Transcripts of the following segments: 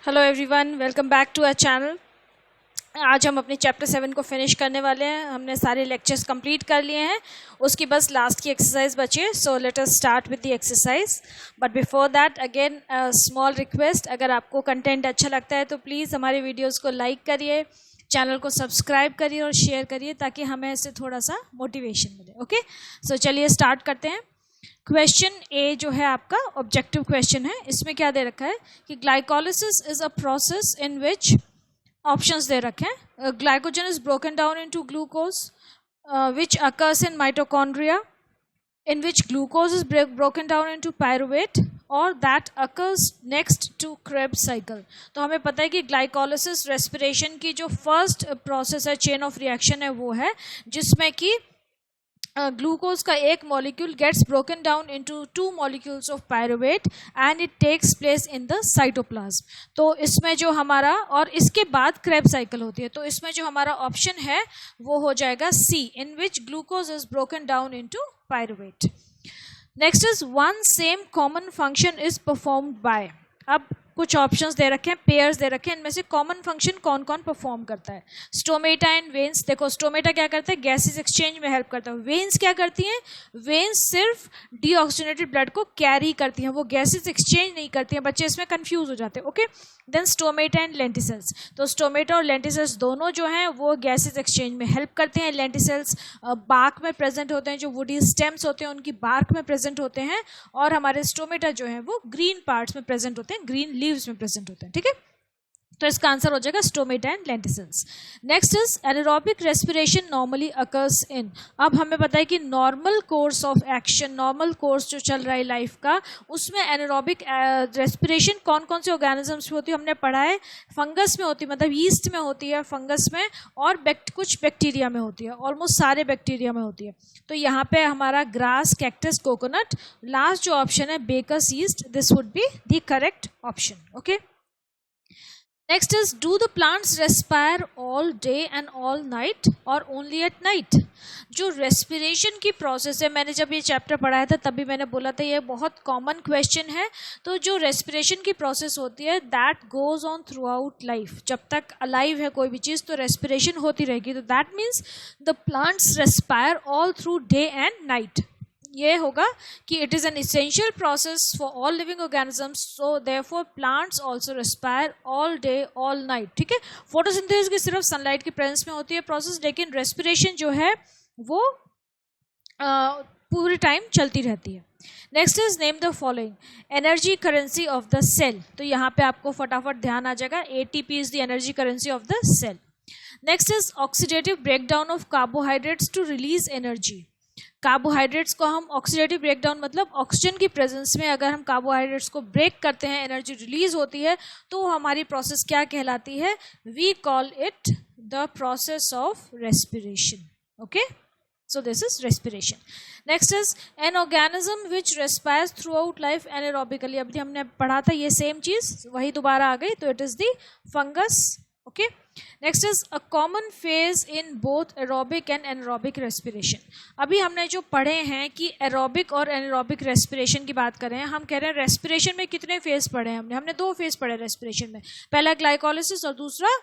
Hello everyone, welcome back to our channel. आज हम अपने चैप्टर 7 को फिनिश करने वाले हैं। हमने सारे लेक्चर्स कंप्लीट कर लिए हैं, उसकी बस लास्ट की एक्सरसाइज बची है। So let us start with the exercise. But before that again small request, अगर आपको कंटेंट अच्छा लगता है तो प्लीज़ हमारे वीडियोज़ को लाइक करिए, चैनल को सब्सक्राइब करिए और शेयर करिए ताकि हमें इससे थोड़ा सा मोटिवेशन मिले। ओके, सो चलिए स्टार्ट करते हैं। क्वेश्चन ए जो है आपका ऑब्जेक्टिव क्वेश्चन है। इसमें क्या दे रखा है कि glycolysis is a process in which options दे रखे हैं। Glycogen is broken down into glucose which occurs in mitochondria, in which glucose is broken down into pyruvate or that occurs next to Krebs cycle। तो हमें पता है कि glycolysis respiration की जो फर्स्ट प्रोसेस है, चेन ऑफ रिएक्शन है, वो है जिसमें कि ग्लूकोज का एक molecule gets broken down into 2 molecules of pyruvate and it takes place in the cytoplasm. तो इसमें जो हमारा, और इसके बाद क्रेब साइकिल होती है, तो इसमें जो हमारा ऑप्शन है वो हो जाएगा C, in which glucose is broken down into pyruvate. Next is one same common function is performed by. अब कुछ ऑप्शंस दे रखे हैं, पेयर्स दे रखे हैं, इनमें से कॉमन फंक्शन कौन कौन परफॉर्म करता है। Stomata and veins. देखो, स्टोमेटा क्या करता है, गैसेस एक्सचेंज में हेल्प करता है। वेन्स क्या करती हैं, वेन्स सिर्फ डीऑक्सीजनेटेड ब्लड को कैरी करती हैं, वो गैसेस एक्सचेंज नहीं करती हैं। बच्चे इसमें कंफ्यूज हो जाते हैं। Okay, then stomata and lenticels. तो स्टोमेटा और लेंटिसेल्स दोनों जो हैं वो गैसेस एक्सचेंज में हेल्प करते हैं। लेंटिसेल्स बार्क में प्रेजेंट होते हैं, जो वुडी स्टेम्स होते हैं उनकी बार्क में प्रेजेंट होते हैं, और हमारे स्टोमेटा जो है वो ग्रीन पार्ट्स में प्रेजेंट होते हैं, ग्रीन लीव्स में प्रेजेंट होते हैं। ठीक है, तो इसका आंसर हो जाएगा stomata and lenticels. Next is anaerobic respiration normally occurs in. अब हमें पता है कि normal course of action, normal course जो चल रहा है लाइफ का, उसमें एनारोबिक रेस्पिरेशन कौन कौन से ऑर्गेनिजम्स में होती है हमने पढ़ा है। फंगस में होती है, मतलब यीस्ट में होती है, फंगस में, और कुछ बैक्टीरिया में होती है, ऑलमोस्ट सारे बैक्टीरिया में होती है। तो यहाँ पे हमारा ग्रास, कैक्टस, कोकोनट, लास्ट जो ऑप्शन है baker's yeast, this would be the correct option. Okay, next is do the plants respire all day and all night और ओनली एट नाइट। जो रेस्पिरेशन की प्रोसेस है, मैंने जब ये चैप्टर पढ़ाया था तभी मैंने बोला था ये बहुत कॉमन क्वेश्चन है। तो जो रेस्पिरेशन की प्रोसेस होती है that goes on through out life. जब तक अलाइव है कोई भी चीज़ तो रेस्पिरेशन होती रहेगी। तो that means the plants respire all through day and night. ये होगा कि it is an essential process for all living organisms, so therefore plants also respire all day all night. ठीक है, फोटोसिंथेसिस की सिर्फ सनलाइट की प्रेजेंस में होती है प्रोसेस, लेकिन रेस्पिरेशन जो है वो पूरी टाइम चलती रहती है। Next is name the following energy currency of the cell. तो यहाँ पे आपको फटाफट ध्यान आ जाएगा, ATP is the energy currency of the cell. Next is oxidative breakdown of carbohydrates to release energy. Carbohydrates को हम ऑक्सीडेटिव ब्रेकडाउन, मतलब ऑक्सीजन की प्रेजेंस में अगर हम कार्बोहाइड्रेट्स को ब्रेक करते हैं, एनर्जी रिलीज होती है, तो हमारी प्रोसेस क्या कहलाती है, we call it the process of respiration. Okay, so this is respiration. Next is an organism which respires throughout life anaerobically। अभी हमने पढ़ा था ये सेम चीज, वही दोबारा आ गई, तो it is the fungus। okay, next is a common phase in both aerobic and anaerobic respiration। अभी हमने जो पढ़े हैं कि एरोबिक और एनारोबिक रेस्पिरेशन की बात कर रहे हैं, हम कह रहे हैं रेस्पिरेशन में कितने फेज पढ़े हैं हमने 2 फेज पढ़े रेस्पिरेशन में, पहला ग्लाइकोलिसिस और दूसरा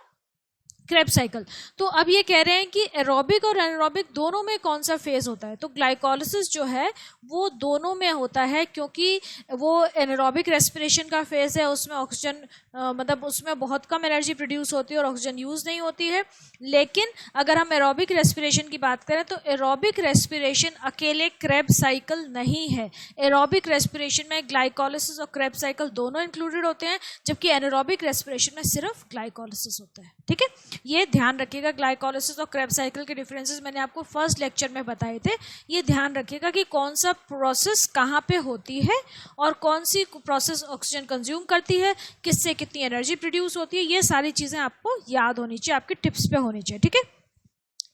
क्रेब साइकिल। तो अब ये कह रहे हैं कि एरोबिक और एनारोबिक दोनों में कौन सा फेज होता है। तो ग्लाइकोलिसिस जो है वो दोनों में होता है, क्योंकि वो एनारोबिक रेस्पिरेशन का फेज है, उसमें ऑक्सीजन मतलब उसमें बहुत कम एनर्जी प्रोड्यूस होती है और ऑक्सीजन यूज नहीं होती है। लेकिन अगर हम एरोबिक रेस्पिरेशन की बात करें तो एरोबिक रेस्पिरेशन अकेले क्रेब साइकिल नहीं है। एरोबिक रेस्पिरेशन में ग्लाइकोलिसिस और क्रेब साइकिल दोनों इंक्लूडेड होते हैं, जबकि एनारोबिक रेस्पिरेशन में सिर्फ ग्लाइकोलिसिस होता है। ठीक है, ये ध्यान रखिएगा। ग्लाइकोलिसिस और क्रेब साइकिल के डिफरेंसेस मैंने आपको फर्स्ट लेक्चर में बताए थे। ये ध्यान रखिएगा कि कौन सा प्रोसेस कहाँ पे होती है और कौन सी प्रोसेस ऑक्सीजन कंज्यूम करती है, किससे कितनी एनर्जी प्रोड्यूस होती है, ये सारी चीज़ें आपको याद होनी चाहिए, आपके टिप्स पे होनी चाहिए। ठीक है,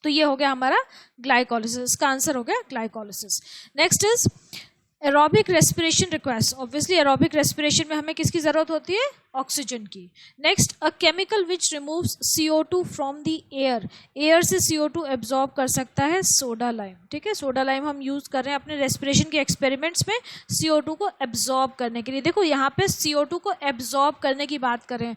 तो ये हो गया हमारा ग्लाइकोलिसिस, का आंसर हो गया glycolysis. Next is aerobic respiration requires, obviously aerobic respiration में हमें किसकी ज़रूरत होती है? ऑक्सीजन की. Next, a chemical which removes CO2 from the air. Air से CO2 एब्जॉर्ब कर सकता है सोडा लाइम. ठीक है, सोडा लाइम हम यूज़ कर रहे हैं अपने रेस्पिरेशन के एक्सपेरिमेंट्स में CO2 को एब्जॉर्ब करने के लिए. देखो यहाँ पे CO2 को एब्जॉर्ब करने की बात कर रहे हैं.